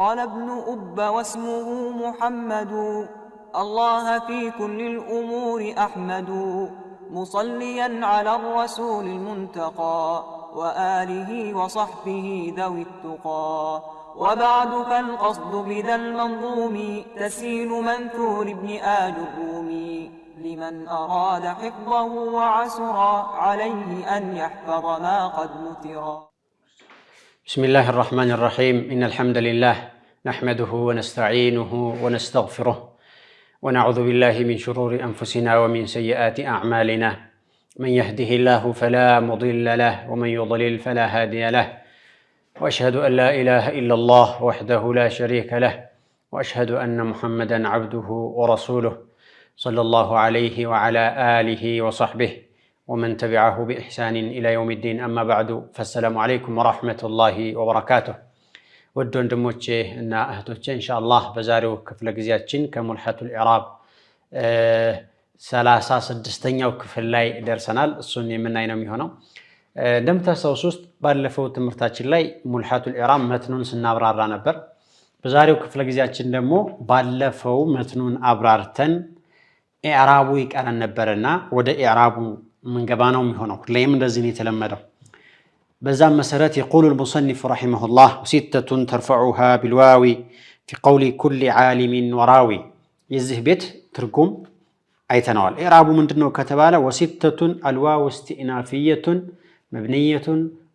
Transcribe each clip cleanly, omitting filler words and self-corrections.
قال ابن أب واسمه محمد الله في كل الأمور أحمد مصليا على الرسول المنتقى وآله وصحبه ذوي التقى وبعد فالقصد بذا المنظوم تسيل منثور ابن آل الرومي لمن أراد حفظه وعسرا عليه أن يحفظ ما قد نثرا. بسم الله الرحمن الرحيم. إن الحمد لله نحمده ونستعينه ونستغفره ونعوذ بالله من شرور أنفسنا ومن سيئات أعمالنا. من يهده الله فلا مضل له ومن يضلل فلا هادي له وأشهد أن لا إله إلا الله وحده لا شريك له وأشهد أن محمدا عبده ورسوله صلى الله عليه وعلى آله وصحبه ومن تبعه بإحسان إلى يوم الدين. أما بعد فالسلام عليكم ورحمة الله وبركاته. ውድ ወንድሞቼ እና እህቶቼ ኢንሻአላህ በዛሬው ክፍለ ጊዜያችን ከሙልሐቱል ኢዕራብ 36ኛው ክፍል ላይ ደርሰናል። እሱን የምናይ ነው የሚሆነው። እንደምታስታውሱት ባለፈው ትምህርታችን ላይ ሙልሐቱል ኢዕራብ መትኑን ስናብራራ ነበር። በዛሬው ክፍለ ጊዜያችን ደግሞ ባለፈው መትኑን አብራርተን ኢዕራቡ ይቀረን ነበርና ወደ ኢዕራቡ መንገባ ነው የሚሆነው። ሁሌም እንደዚህ ነው የተለመደው። بزام مسارات يقول المصنف رحمه الله: ستة ترفعها بالواو في قول كل عالم وراوي. يزه بيت تركم أي تنوال إعراب من دنو كتباله وستة الواو استئنافية مبنية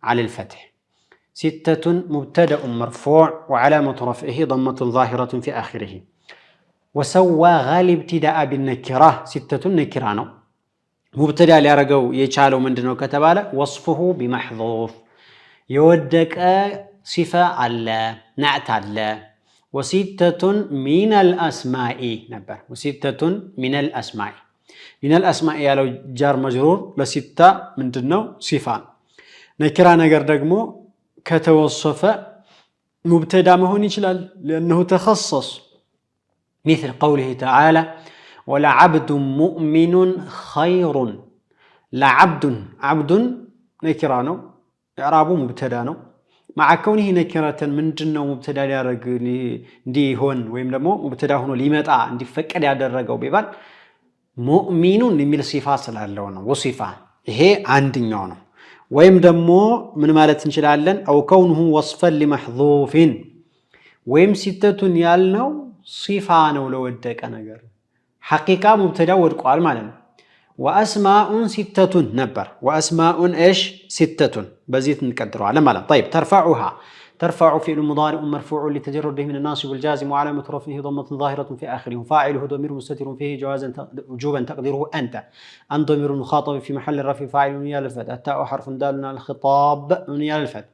على الفتح. ستة مبتدأ مرفوع وعلامة رفعه ضمة ظاهرة في آخره. وسوى غالب ابتداء بالنكرة. ستة نكرانو مبتدا ليرجو يشالو من دنو كتباله وصفه بمحذوف يودك صفة على نعت على. وستة من الأسماء نبر وستة من الأسماء. من الأسماء لو جار مجرور لستة من دنو صفة نكرا نجر دقمو كتوصف مبتدا مهون يشلال لأنه تخصص مثل قوله تعالى ولعبد مؤمن خير. لعبد عبد نكرانو إعرابه مبتدانو مع كونه نكرة من جنة مبتدا يارق دي هون ويم دمو مبتدا هونو ليمتا عندي فكر يادرقو بيبان مؤمن نميل صفات سلالونا وصفة هي عندنا ويم دمو من مالة انشلالن أو كونه وصفا لمحذوف ويم ستة يالنو صفانو لو ودك أنا قر حقيقة مبتدا ورقال مالن. وأسماء ستة نبر وأسماء إيش ستة بزيت نقدروا على مالا. طيب ترفعها. ترفع فعل مضارع مرفوع لتجرده من الناصب والجازم وعلامة رفعه ضمة ظاهرة في آخره. فاعله ضمير مستتر فيه جوازا وجوبا تقديره أنت. أن ضمير مخاطب في محل الرفع فاعل نيال الفتح. التاء حرف دال على الخطاب نيال الفتح.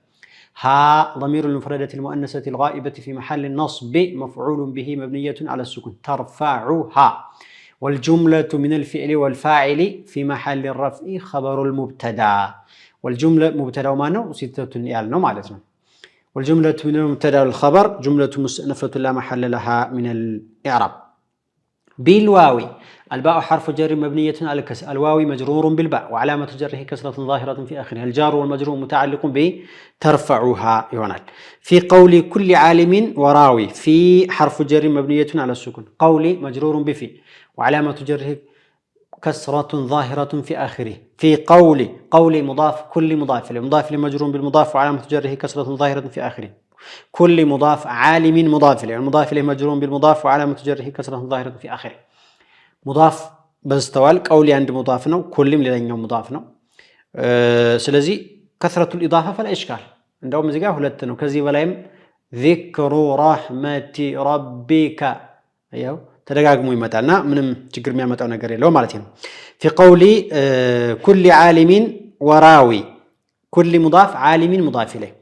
ها ضمير المفردة المؤنثة الغائبة في محل النصب مفعول به مبنية على السكون. ترفعها. والجملة من الفعل والفاعل في محل الرفع خبر المبتدا. والجملة مبتدا ومانو ستة يالنو معناتنا. والجملة من المبتدا والخبر جملة مستأنفة لا محل لها من الإعراب. بالواو. الباء حرف جر مبنية على الكسر. الواو مجرور بالباء وعلامة جره كسرة ظاهرة في آخرها. الجار والمجرور متعلق بترفعها يونال. في قول كل عالم وراوي. في حرف جر مبنية على السكون. قولي مجرور بفي وعلامة جره كسرة ظاهرة في آخره. في قولي مضاف كل مضاف مضاف مجرور بالمضاف وعلامة جره كسرة ظاهرة في آخره. كل مضاف عالم مضاف المضاف إليه مجرور بالمضاف وعلامة جره كسرة ظاهرة في آخره. مضاف بزتوال قولي عند مضاف نو كل لدينا مضاف نو سلزي كثرة الإضافة فلا إشكال عندهم زيقا هلتنو كزي ولايم ذكر رحمة ربك أيوه تدقاقمو يمتعنا منم تقر ميا متعنا قريل لو مالتين. في قولي كل عالم وراوي. كل مضاف عالم مضاف إليه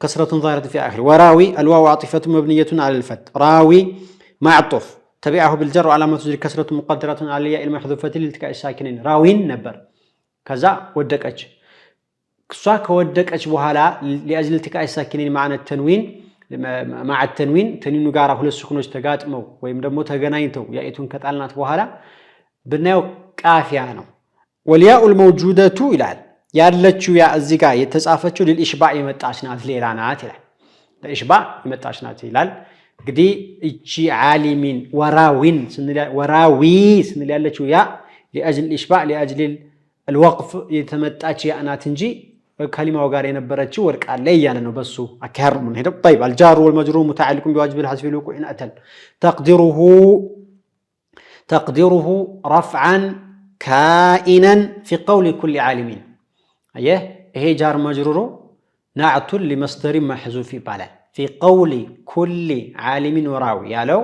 كسرة ظاهرة في آخر. وراوي الواو عاطفة مبنية على الفتح. راوي معطوف تبعه بالجر وعلامة تجري كسرة مقدرة على الياء المحذوفة لالتقاء الساكنين. راوين نبر كذا ودك أج كساك ودك أج بحالا لأجل التقاء الساكنين معنى التنوين مع التنوين تنوين قارة كل السكنوش تقاتمو ويم دمو تغناينتو يأيتون كتعلنات بحالا بناو كافيانو. والياء الموجودة إلى يالتشو يا الزقاء يتصافتشو للإشباع يمتعشنات ليرانات إلى ለኢሽባዕ የመጣች ናት ይላል እንግዲህ እቺ ዓሊሚን ወራዊ ስንል ያለችው ያ لأجل الإشباع لأجل الوقف يتمتعش يعنات انجي كلمة وقاري نبرتش ورك علي يعني بسو أكهر من هذا طيب الجار والمجرور متعلق بواجب الحذف الوقوع إن أتل تقديره رفعا كائنا في قول كل عالمين أيه هي جار مجرور نعت لمصدر محذوف بالا في قول كل عالم وراوي يالو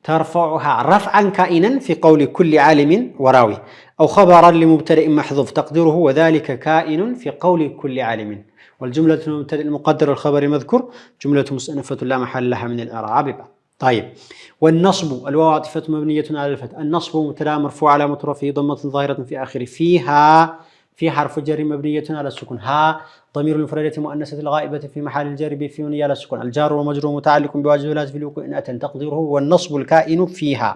ترفعها رفعا كائنا في قول كل عالم وراوي أو خبرا لمبتدئ محذوف تقديره وذلك كائن في قول كل عالم والجملة المبتدئ المقدر الخبر مذكور جملة مستأنفة لا محل لها من الإعراب. طيب والنصب الواو عاطفة مبنية على الفتح النصب مبتدأ مرفوع علامة رفعه ضمة ظاهرة في آخره فيها في حرف جر مبنية على السكون ها ضمير المفردة مؤنثة الغائبة في محل الجر بفيون على السكون الجار والمجرور متعلق بواجب الحذف في الوقوع إن أتى تقديره والنصب الكائن فيها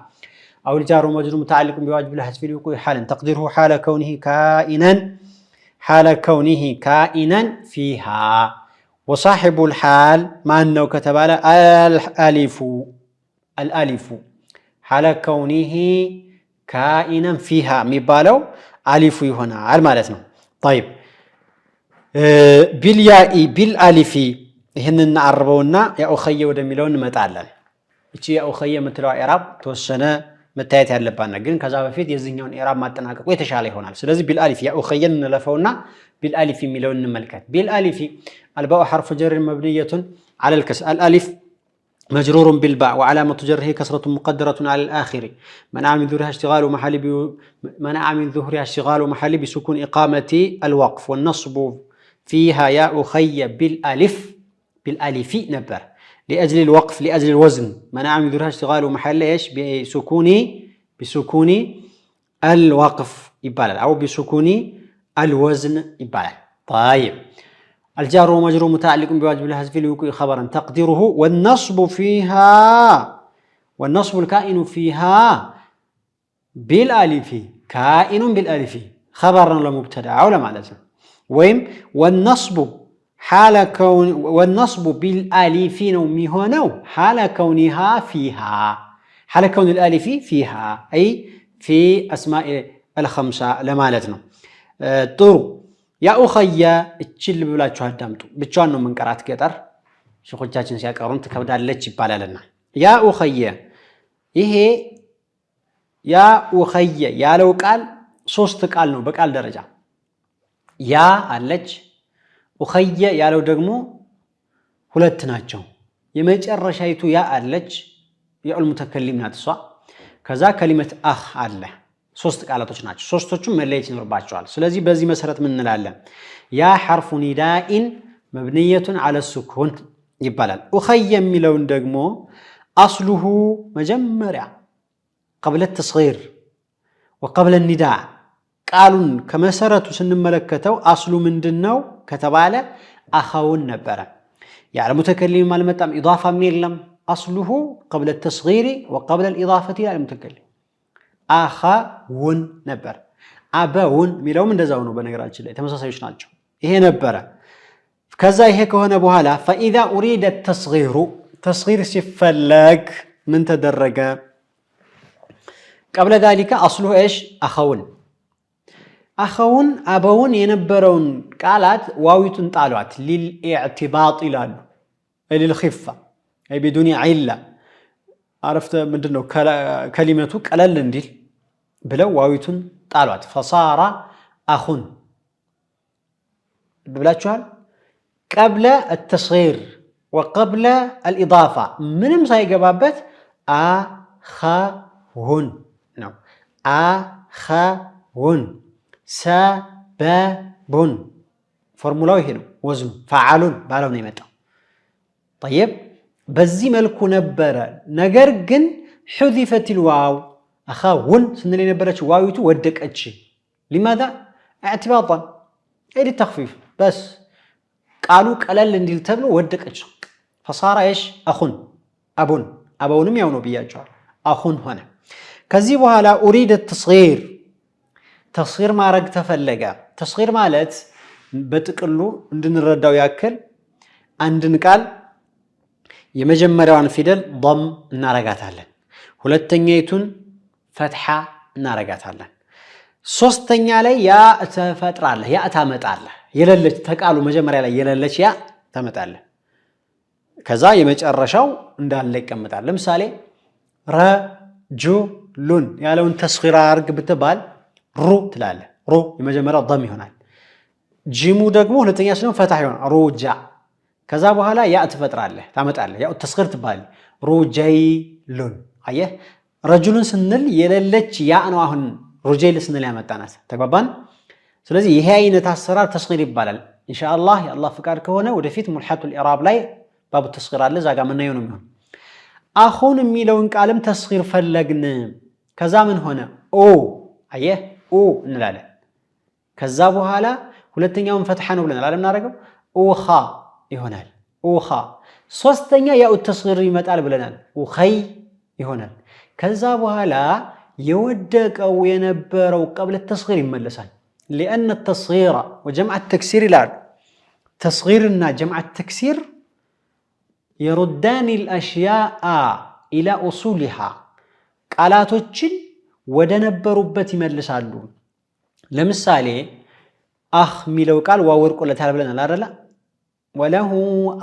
أو الجار والمجرور متعلق بواجب الحذف في الوقوع حالا تقديره حال كونه كائنا فيها وصاحب الحال مع أنه كتب على الألف حال كونه كائنا فيها مبالو ألف هنا على مالتنا. طيب بالياء بالألف هن نعربونا يا أخي ودميلون متعلل إيش يا أخي متلو إعراب توسنا متأتي على لبنا جن كذا بفيد يزنيون إعراب ما تناقض ويتشالي هنا سلزي بالألف يا أخي نلفونا بالألف ملون ملكات بالألف الباء حرف جر مبنية على الكسر الألف مجرور بالباء وعلامة جره كسرة مقدرة على الآخر منع من ظهرها اشتغال محل بسكون إقامة الوقف والنصب فيها يا أخي بالألف نبر لأجل الوقف لأجل الوزن منع من ظهرها اشتغال محل إيش بسكون الوقف يبالل أو بسكون الوزن يبالل. طيب الجار ومجرور متعلق بواجب الحذف في الوقوع خبرا تقديره والنصب الكائن فيها بالالف كائن بالالف خبرا لمبتدا او لمعنى ويم والنصب بالالف نومي هنا حال كونها فيها حال كون الالف فيها اي في اسماء الخمسه لمالتنا. طرو يا أخي اتشل بلاچو አዳምጡ ብቻዋን ነው መንቀራት ገጠር ሸኾቻችን ሲያቀሩን ተከብዳለች ይባላልና يا أخي ይሄ يا أخي ያለው ቃል ሶስት ቃል ነው በቃል ደረጃ ያ አለች أخي ያለው ደግሞ ሁለት ናቸው የመጨረሻይቱ ያ አለች የኡል ሙተከሊም ናት እሷ ከዛ ከሊመት አኽ አለ ሶስት ቃላቶች ናቸው ሶስቶቹም መለየት ይኖርባቸዋል ስለዚህ በዚህ መሰረት ምን እንላለን ያ حرف نداء مبنية على السكون ይባላል أخي የሚለውን ደግሞ أصله መጀመሪያ قبل التصغير وقبل النداء ቃሉን ከመሰረቱ ስንመለከተው أصሉ ምንድነው ከተባለ أخውን ነበረ ያለ ሙተከሊም አልመጣም ኢዳፋም የለም أصله قبل التصغير وقبل الإضافة إلى المتكلم አኻውን ነበር አበውን ሚለውም እንደዛው ነው በነገራችን ላይ ተመሳሳዮች ናቸው ይሄ ነበረ ከዛ ይሄ ከሆነ በኋላ فإذا أريد التصغير تصغير ሲፈለግ ምን ተደረገ قبل ذلك أصله إيش أخون أبون የነበረውን ቃላት ዋዊቱን ጣሏት للاعتباط ይላሉ للخفة أي بدون علة عرفت ምንድነው ከሊመቱ ቀለል እንዲል ብለው ዋዊቱን ጣሏት فصار أخون ብላችኋል قبل التصغير وقبل الإضافة ምንም ሳይገባበት أخون ነው أخون سبب ፎርሙላው ይሄ ነው ወዝኑ فعلون ባለው ነው የመጣው طيب በዚህ መልኩ ነበረ ነገር ግን حذفت الواو أخون ስንል የነበረች ዋዊቱ ወደቀች لماذا اعتباطا اي للتخفيف بس قالوا ቀለል እንዲል ተብሎ ወደቀች فصار ايش أخون أبونم ያው ነው ብያቸዋል أخون ሆነ ከዚህ በኋላ أريد التصغير تصغير ማድረግ ተፈለገ تصغير ማለት በጥቅሉ እንድንረዳው ያክል አንድን ቃል የመጀመሪያዋን ፊደል ضم እናረጋታለን ሁለተኛይቱን ፈትሐ እናረጋታለን ሶስተኛ ላይ ያ ተፈጥራለህ ያ ታመጣለህ የለለች ተቃሉ መጀመሪያ ላይ የለለች ያ ታመጣለህ ከዛ የመጨረሻው እንዳለ ይቀመጣል ለምሳሌ ረጁሉን ያለውን ተስኺር አርግ ብትባል ሩ ትላለህ ሩ የመጀመሪያው ضم ይሆናል ጂሙ ደግሞ ሁለተኛ ስለሆነ ፈትሐ ይሆናል ሩጃ ከዛ በኋላ ያ ተፈጥራለህ ታመጣለህ ያ ተስኺር ትባል ሩጀይሉን አየህ ረጁሉን ስንል የለለች ያ ነው አሁን ሩጀይል ስንል ያመጣናት ተግባባን ስለዚህ ይሄ አይነት አሰራር ተስኺር ይባላል ኢንሻአላህ የአላህ ፍቃድ ከሆነ ወደፊት ሙልሐቱል ኢዕራብ ላይ ባቡ ተስኺር አለ ዛጋ ምን ነው የሚሆነው አሁን የሚለውን ቃልም ተስኺር ፈለግን ከዛ ምን ሆነ ኦ አየህ ኦ እንላለን ከዛ በኋላ ሁለተኛውን ፈትሐ ነው ብለናል አይደል እናደርገው ኦኻ ይሆናል ኦኻ ሶስተኛ ያው ተስኺር ይመጣል ብለናል ኡኸይ ይሆናል ከዛ በኋላ የወደቀው የነበረው قبل التصغير ይመለሳል لأن التصغير وجمع التكسير لا تصغيرنا جمع التكسير يردان الأشياء إلى أصولها ቃላቶችን ወደ ነበሩበት ይመልሳሉ ለምሳሌ አኽ ሚለው ቃል ዋው ወርቆለታል ብለናል አይደል ወለሁ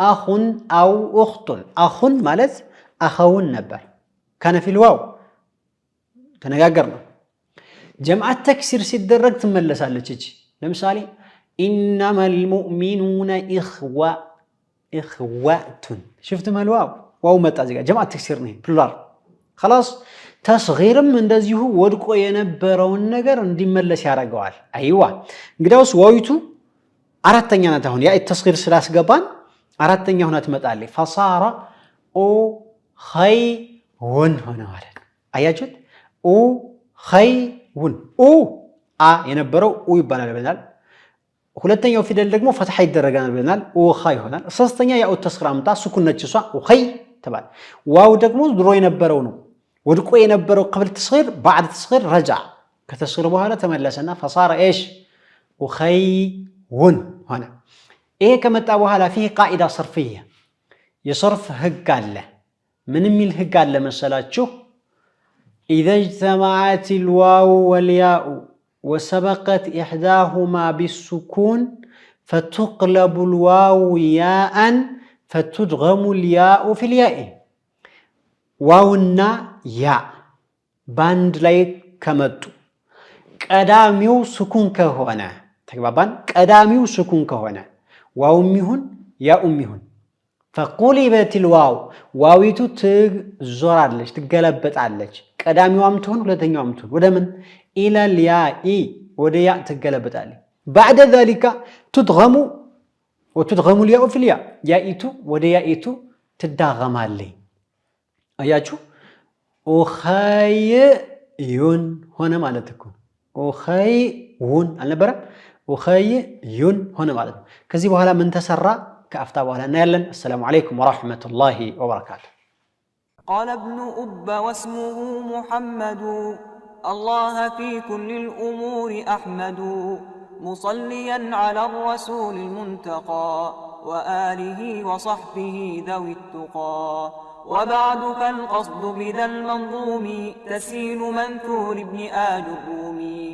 አኹን አው ኡኽቱን አኹን ማለት አኸውን ነበር كان في الواو ተነጋገርነው جمع التكسير ሲደረግ ትመለሳለች እቺ ለምሳሌ انما المؤمنون اخوة شفت الواو واو መጣ እዚህ ጋር جمع التكسير ነው ፕሉራል خلاص ተስኺርም እንደዚሁ ወድቆ የነበረውን ነገር እንዲመለስ ያደርገዋል አይዋ እንግዲያውስ ዋዊቱ አራተኛ ናት አሁን ያ ተስኺር ስላስገባን አራተኛ ሆና ትመጣለች فصار او خي ውን ሆነ ማለት አያችሁት ኡ ኸይውን ኡ አ የነበረው ኡ ይባላል ብለናል ሁለተኛው ፊደል ደግሞ ፈትሐ ይደረጋል ብለናል ኡ ኸ ይሆናል ሶስተኛ ያው ተስኺር አምጣ ሱኩን ነች እሷ ኡ ኸይ ተባለ ዋው ደግሞ ድሮ የነበረው ነው ወድቆ የነበረው قبل التصغير بعد التصغير رجع ከተስኺር በኋላ ተመለሰና فصار ايش ኡኸይውን ሆነ ይሄ ከመጣ በኋላ فيه قاعده صرفيه የصرف ህግ አለ من የሚል ህግ አለ መሰላችሁ اذا اجتمعت الواو والياء وسبقت احداهما بالسكون فتقلب الواو ياء فتدغم الياء في الياء واونا ياء باند ላይ ከመጡ ቀዳሚው ስኩን ከሆነ ተግባባን ቀዳሚው ስኩን ከሆነ ዋውም ይሁን ያኡም ይሁን فقلبت الواو واويتو تزورالش تغلبطالش قداميوام تهون ሁለተኛውም ትሁን ወደ ምን الى الياء ወደ ያ ትገለበጣለች بعد ذلك تدغم الياء في الياء ياءيتو ወደ ያኢቱ ትዳገማለች አያችሁ ኡኸይዩን ሆነ ማለት እኮ ኡኸይውን አልነበረም ኡኸይዩን ሆነ ማለት ከዚህ በኋላ ምን ተሰራ كأفتا بوهلا نيلن السلام عليكم ورحمة الله وبركاته قال ابن أب واسمه محمد الله في كل الأمور أحمد مصليا على الرسول المنتقى وآله وصحبه ذوي التقى وبعد فالقصد بذا المنظوم تسيل منثور ابن آل الرومي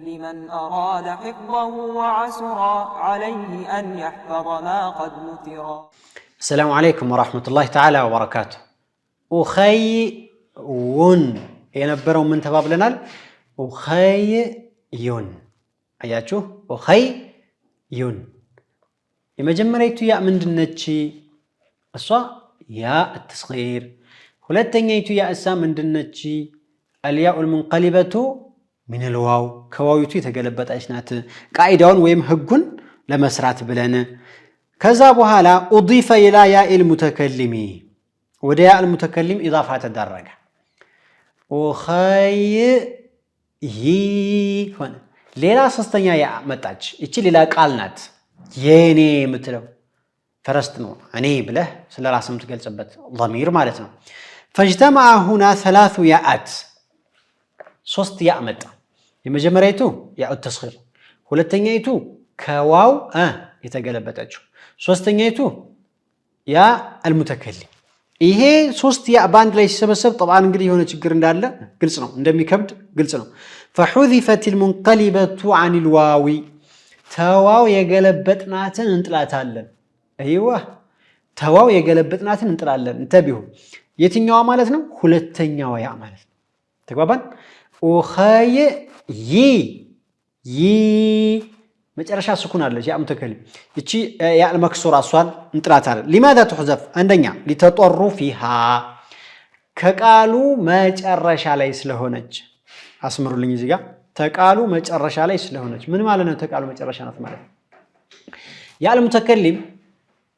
لمن أراد حفظه وعسرا عليه أن يحفظ ما قد نثرا السلام عليكم ورحمة الله تعالى وبركاته أخيون ينبروا من تباب لنا أخيون أياتشو أخيون إما جمريتو يا من دنتشي الصا يا التصغير ولتن يتو يا أسام من دنتشي الياء المنقلبة من الواو كواويتو يتقلبت أشنات قاعدون ويم هجون لمسرات بلنا كذا بحالا أضيف إلى ياء المتكلم وده ياء المتكلم إضافة الدرجة وخي هنا ليلا سستنيا ياء متاج إيش ليلا قالنات يني متلو فرستنو أني بله سلا راسم تقل سبت ضمير مالتنا فاجتمع هنا ثلاث ياءات ሶስት ያ መጣ የመጀመሪያይቱ ያው ተስኺር ሁለተኛይቱ ከዋው የተገለበጠችው ሶስተኛይቱ ያ المتكلم ይሄ ሶስት ያ ባንድ ላይ ሲሰበሰብ طبعا እንግዲህ የሆነ ችግር እንዳለ ግልጽ ነው እንደሚከብድ ግልጽ ነው فحذفت المنقلبة عن الواو ተዋው የገለበጥናትን እንጥላታለን አይዋ ተዋው የገለበጥናትን እንጥላለን እንተቢሁ የትኛው ማለት ነው ሁለተኛው ያ ማለት ነው ተግባባን ኡኸይ ይ መጨረሻ ስኩን አለች ያ ሙተከለም እቺ ያ المكسور አሷን እንጥላታለን لماذا تحذف አንደኛ لتطر فيها ከቃሉ መጨረሻ ላይ ስለሆነች አስምሩልኝ እዚህ ጋር ተቃሉ መጨረሻ ላይ ስለሆነች ምን ማለት ነው ተቃሉ መጨረሻ ናት ማለት ያ المتكلم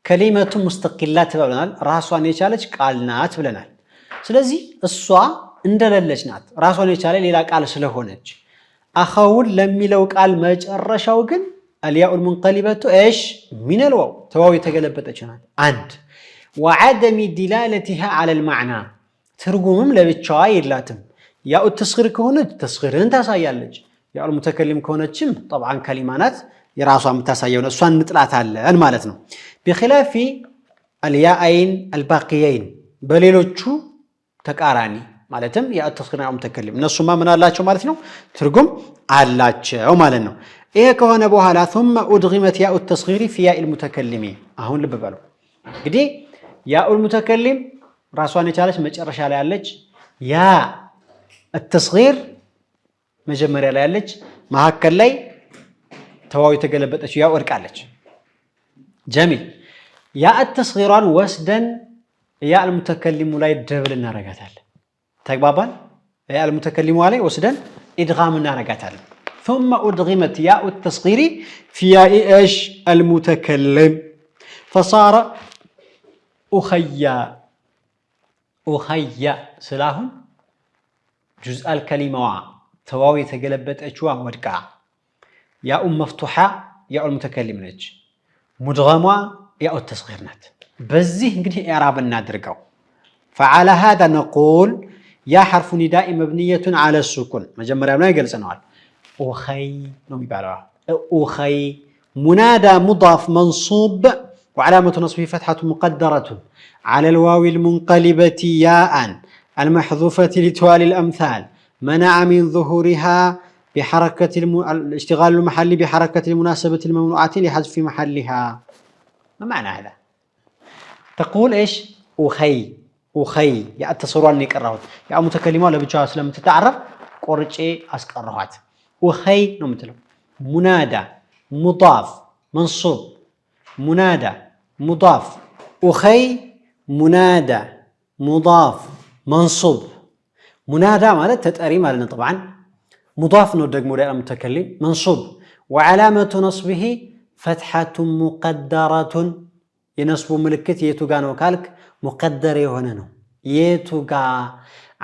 كلمه مستقله ብለናል ራሷን የቻለች ቃል ናት ብለናል ስለዚህ እሷ እንደለለች ናት ራሷን የቻለ ሌላ ቃል ስለሆነች አኸውን ለሚለው ቃል መጨረሻው ግን الياء المنقلبه ايش من الواو ተዋው የተገለበጠች ናት አንድ وعدم دلالتها على المعنى ትርጉምም ለብቻዋ የላትም ያው ተስኺር ከሆነች ተስኺርን ታሳያለች ያው المتكلم ከሆነችም طبعا كلمات የራሷ የምታሳየው ነው እሷን እንጥላታለን ማለት ነው بخلاف الياءين الباقيين በሌሎቹ ተቃራኒ ማለትም ያ ተስኺር ነው المتكلم እነሱማ ምን አላቸው ማለት ነው ትርጉም አላቸው ማለት ነው ይሄ ከሆነ በኋላ ثم ادغمت ياء التصغير في ياء المتكلم አሁን ልብ በሉ እንግዲህ ياء المتكلم ራሷን የቻለች መጨረሻ ላይ ያለች ያ التصغير መጀመሪያ ላይ ያለች መሐከል ላይ ተዋው የተገለበጠች ያ ወርቃለች جميل ያ التصغيرን ወስደን ያ المتكلم ላይ ደብል እናረጋታለን ተግባባን ያ المتكلم ላይ ወስደን ادغام እናረጋታለን ثم ادغمت ياء التصغير في ياء ايش المتكلم فصار اخيا سلاهم جزء الكلمه تواو يتغلبطچوا ودقا ياء مفتوحه ياء المتكلم نج مدغمه ياء التصغير نات بزيه እንግዲህ اعراب እናድርገው فعلى هذا نقول يا حرف نداء مبنيه على السكون مجمريا ነው ይገልጽናል اخي ነው የሚባለው اخي منادى مضاف منصوب وعلامه نصبه فتحه مقدره على الواو المنقلبه ياء المحذوفه لتوالي الامثال منع من ظهورها بحركه الاشتغال المحلي بحركه المناسبه الممنوعه لحذف محلها ما معنى هذا تقول ايش اخي يا التصرير يقراوت يا متكلمه لبቻዋ ስለምትተعرف ቆርጬ አስቀራኋት اخي ነው የምትለው منادى مضاف منصوب منادى مضاف اخي منادى مضاف منصوب منادى ማለት ተጠሪ ማለት ነው طبعا مضاف ነው ደግሞ ሌላ متكلم منصوب وعلامه نصبه فتحه مقدره የነስቡ ምልክት የቱ ጋር ነው ካልክ مقدر የሆነ ነው የቱ ጋር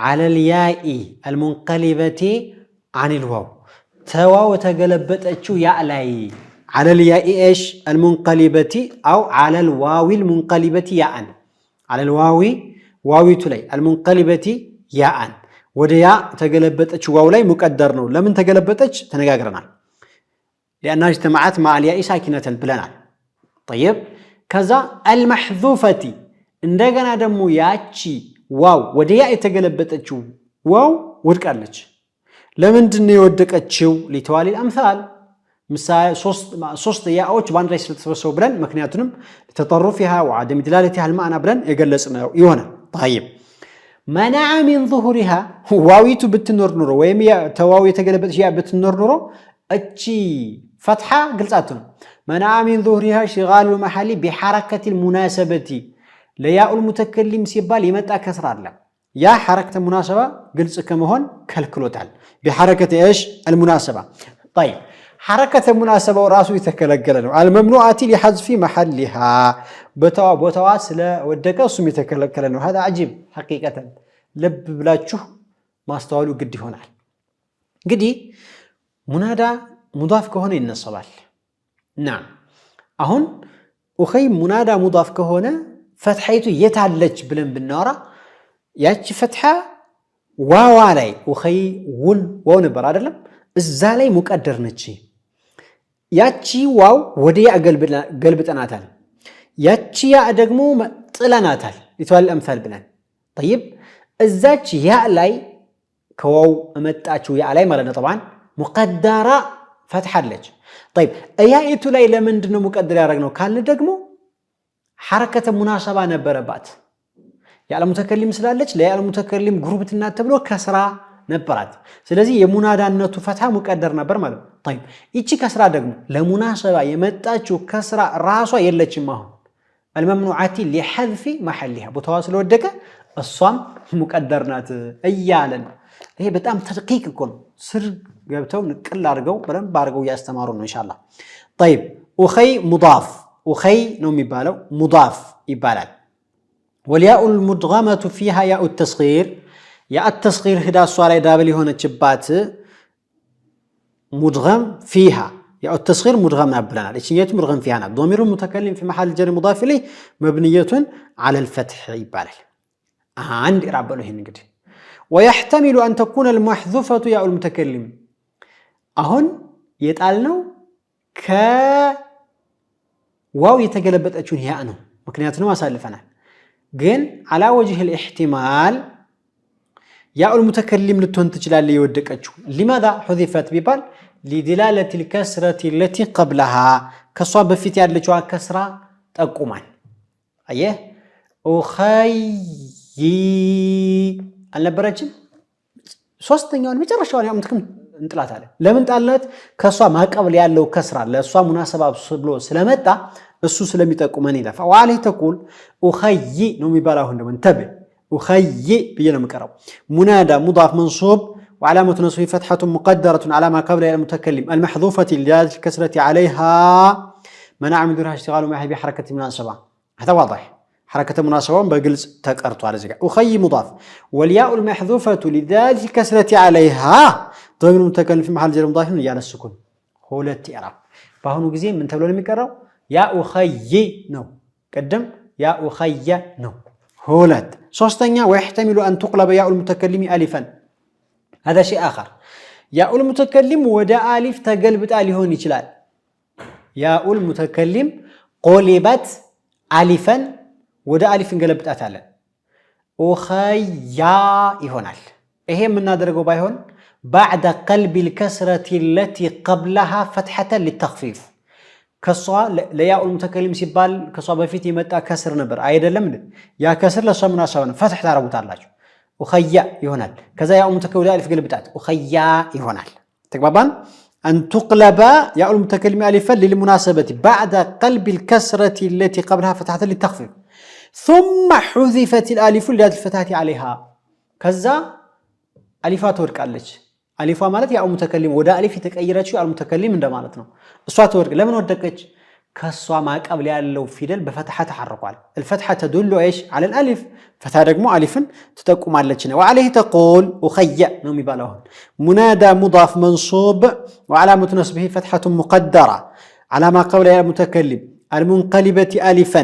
على الياء المنقلبه عن الواو ተዋው ተገለበጠችው ያ ላይ على الياء ايش المنقلبه او على الواو المنقلبه ياء على الواو واويቱ ላይ المنقلبه ياء ወደያ ተገለበጠች ዋው ላይ ሙቀደር ነው ለምን ተገለበጠች ተነጋግረናል لانها اجتمعت مع الياء ساكنه ብለናል طيب كذا المحذوفه እንደገና ደግሞ ያቺ ዋው ወደያ የተገለበጠችው ዋው ወድቃለች ለምንድን ነው የወደቀችው لتوالي الامثال ምሳሌ ሶስት ያዎች ባንድ ላይ ስለተሰበሰቡ ብለን ምክንያቱንም ተጠሩፊها وعدم دلالتها المعنى ብለን የገለጽነው ይሆናል طيب منع من ظهورها واويቱ ብትኖር ኑሮ ወይም ተዋው የተገለበጠች ያ ብትኖር ኑሮ እቺ فتحه ግልጻት ነው منع من ظهورها شغال المحل بحركه المناسبه لياء المتكلم ሲባል ይመጣ ከስራ አለ ያ حركه المناسبه ግልጽ ከመሆን ከልክሎታል بحركه ايش المناسبه طيب حركه المناسبه ራሱ የተከለከለ ነው الممنوعه لحذف محلها ቦታዋ ስለወደቀ እሱም የተከለከለ ነው هذا عجيب حقيقه ልብ ብላችሁ ማስተዋሉ ግድ ይሆናል እንግዲህ ሙናዳ ሙዳፍ ከሆነ ይነሰባል نعم አሁን اخي ሙናዳ ሙዳፍ ከሆነ فتحይቱ የታለች ብለን ብናወራ ያቺ فتحه ዋዋ ላይ اخي ዋው ነበር አይደለም እዛ ላይ ሙቀደር ነች ያቺ ዋው ወዲያ ገልብጠናታል ያቺ ያ ደግሞ ጥለናታል لتوالي الأمثال بلان طيب الزاج ياء لاي كواو أمتاتشو ياء لاي مالنا طبعا مقدرة فتحة لج طيب ياء لاي لمن دنو مقدر يارغنو كان لدقمو حركة مناسبة نبربات ياء المتكلم سلالج لا ياء المتكلم جروبتنا تبلو كسرة نبرات ስለዚህ የሙናዳነቱ ፈትሐ ሙቀደር ነበር ማለት ነው طيب እቺ ከስራ ደግሞ ለሙናሰባ የመጣችው ከስራ ራሷ የለችም አሁን الممنوعات لحذف محلها ቦታዋ ስለወደቀ እሷም ሙቀደር ናት እያለን ይሄ በጣም ተድቂቅ እኮ ነው ስር ገብተው ንቅል አድርገው በደንብ አድርገው ያስተማሩ ነው ኢንሻአላህ طيب اخي مضاف اخي ነው የሚባለው مضاف ይባላል والياء المدغمة فيها ياء التصغير ياء التصغير هدا الصوره دابل የሆነችባት مدغم فيها ياء التصغير مدغم نبلنا ايش مدغم فيها ضمير المتكلم في محل جر مضاف اليه مبنيه على الفتح يبالال عند اعراب له እንግዲህ ويحتمل ان تكون المحذوفه ياء المتكلم አሁን የጣልነው ከ ዋው የተገለበጠችው ያ ነው ምክንያቱም አሳልፈናል ግን على وجه الاحتمال ياء المتكلم لتون تجلال يودقچو لماذا حذفت ببال لدلاله الكسره التي قبلها كسوا بفيت ያለችው ከስራ ጠቁማል አየህ اخي አልነበረችም ሶስተኛውን መጨረሻውን ያው ምትከም እንጥላት አለ ለምን ጣላት ከሷ ማቀብል ያለው ከስራ ለሷ ሙናሰባ ብሎ ስለመጣ እሱ ስለሚጠቁመን ይላል فعليه تقول اخي ነው የሚባለው አሁን ደግሞ እንተበ اخي بينا مقرأ منادى مضاف منصوب وعلامة نصبه فتحة مقدرة على ما قبل المتكلم المحذوفة لزيادة الكسرة عليها منع من ظهورها اشتغال معه بحركة مناسبة هذا واضح حركة مناسبة بقلص تقرط على زي اخي مضاف والياء المحذوفة لزيادة الكسرة عليها ضمير المتكلم في محل جر مضاف على السكون هو الاعراب فهنا غزي من تبلو المقرأ يا اخي نو قدم يا اخي نو هولت ሶስተኛ ويحتمل ان تقلب ياء المتكلم الفا هذا شيء اخر ياء المتكلم ودا الف تقلبطا ሊሆን ይችላል ياء المتكلم قلبت الفا ودا الف እንገለብጣታለን اخيا ይሆናል ይሄ የምናደርገው ባይሆን بعد قلب الكسره التي قبلها فتحه للتخفيف ከሷ ለያኡ المتكلم ሲባል ከሷ በፊት የመጣ ከስር ነበር አይደለም እንዴ ያ ከስር ለሷ ምናሰባ ነው ፈትህ ታረጉታላችሁ اخيا ይሆናል ከዛ ያኡ المتكلم الف ግልብጣት اخيا ይሆናል ተግባባን ان تقلب ياء المتكلم الفا للمناسبه بعد قلب الكسره التي قبلها فتحه للتخفيف ثم حذفت الالف للفتحه عليها ከዛ አሊፋ ትወድቃለች አሊፋ ማለት ያው ሙተከሊም ወደ አሊፍ የተቀየረችው ያው ሙተከሊም እንደማለት ነው እሷ ተወርቅ ለምን ወደቀች ከሷ ማቀብል ያለው ፊደል በፈትሐ ተሐርቋል الفتحه تدل ايش على الالف فتحه ደግሞ አሊፍን ተጠቁማለች ነው وعليه تقول اخي ነው የሚባለው منادى مضاف منصوب وعلامه نصبه فتحه مقدره على ما قبل المتكلم المنقلبه الفا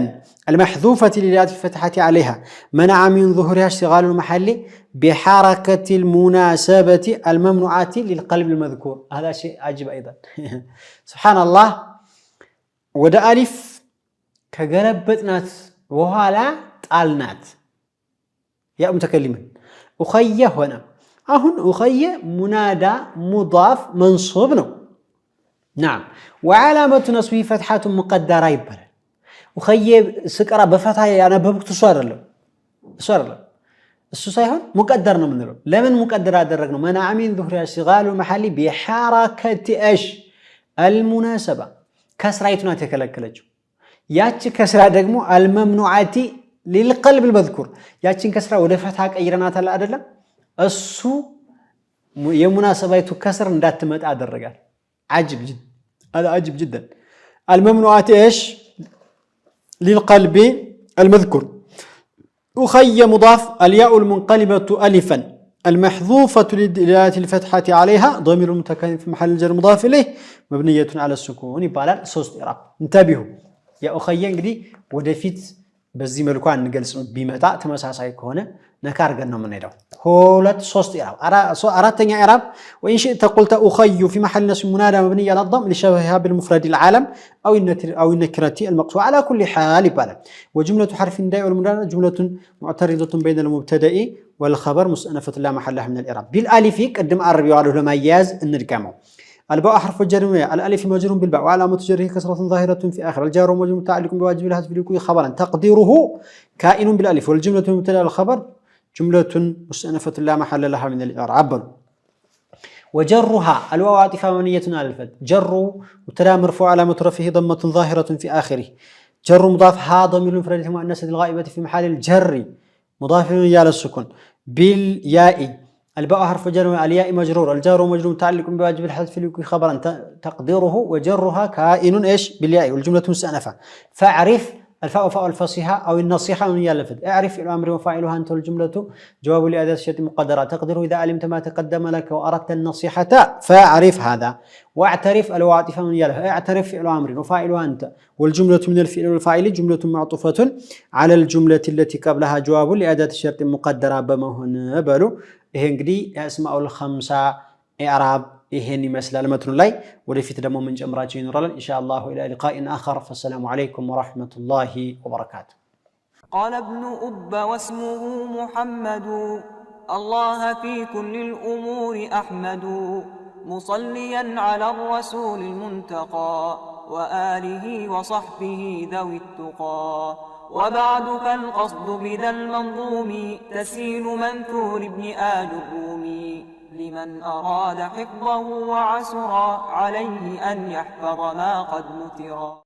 المحذوفة لزيادة الفتحة عليها منع من ظهورها اشتغال المحل بحركة المناسبة الممنوعة للقلب المذكور هذا شيء عجيب أيضا سبحان الله ودا ألف كقلبتنات وهلا طالنات يا متكلمين أخي هنا أهن أخي منادى مضاف منصوب نعم وعلامة نصبه فتحة مقدرة يبال وخي سكرا بفتحه انا ببكت صار له እሱ ሳይሆን ሙቀደር ነው ምንለው ለምን ሙቀደር አደረግነው منع من ظهور اشتغال المحل بحركه ايش المناسبه كسرايቱ ናት የከለከለችው ያቺ ከስራ ደግሞ الممنوعات للقلب المذكور ያቺን ከስራ ወደ ፈትሐ ቀይረናታል አይደለም እሱ የሙናሰባይቱ ከስር እንዳትመጣ አደረጋል عجب جدا هذا عجب جدا الممنوعات ايش للقلب المذكور أخي مضاف الياء المنقلبة ألفا المحذوفة لدلالة الفتحة عليها ضمير متكلم في محل الجر مضاف إليه مبنية على السكون يبقى 3 إعراب انتبهوا يا أخي እንግዲህ ወደፊት በዚህ መልኩ አንገልጽ ቢመጣ ተመሳሳይ ከሆነ ነካር ገን ነው የምንሄደው ሁለት ሶስት ኢራብ አራተኛ ኢራብ وان شئت قلت اخي في محل نصب منادى مبني على الضم لشبهها بالمفرد العالم او النكره المقصوره على كل حال يبقى وجمله حرف النداء والمنادى جمله معترضه بين المبتدا والخبر مستأنفة لا محل لها من الاعراب بالالف قدم عربي وعلى لما ياز انرقمو الباء حرف الجر الالف مجرور بالباء وعلامه جره كسره ظاهره في اخر الجار ومجرور متعلق بواجب الحذف لكل خبرا تقديره كائن بالالف والجمله المبتدا الخبر جملة مستأنفة لا محل لها من الإعراب وجرها الواو عاطفة مبنية على الفتح جر مبتدا مرفوع علامة رفعه ضمة ظاهرة في آخره جر مضاف ها ضمير المفردة المؤنثة الغائبة في محل الجر مضاف إلى السكون بالياء الباء حرف جر الياء مجرور الجار مجرور متعلق بواجب الحذف لكل خبرا تقديره وجرها كائن ايش بالياء والجملة مستأنفة فاعرف الفاء فاء الفصيحة أو النصيحة من يلفظ اعرف الأمر وفاعلها أنت الجملة جواب لأداة الشرط مقدرة تقدر إذا علمت ما تقدم لك وأردت النصيحة فاعرف هذا واعترف الواعطفة من يلفظ اعترف فعل أمر وفاعلها أنت والجملة من الفعل والفاعل جملة معطوفة على الجملة التي قبلها جواب لأداة الشرط مقدرة بمهن بلو إيه انقدي أسماء الخمسة إعراب ይሄን ይመስላል መትኑ ላይ ወደፊት ደግሞ ምን ጨምራችሁ ይኖራል ኢንሻአላህ ኢላ ሊቃኢን አኸር فالسلام عليكم ورحمة الله وبركاته قال ابن أب واسمه محمد الله في كل الأمور أحمد مصليا على الرسول المنتقى وآله وصحبه ذوي التقى وبعد فالقصد بذا المنظوم تسهيل منثور ابن آل الرومي لمن أراد حفظه وعسر عليه أن يحفظ ما قد نثر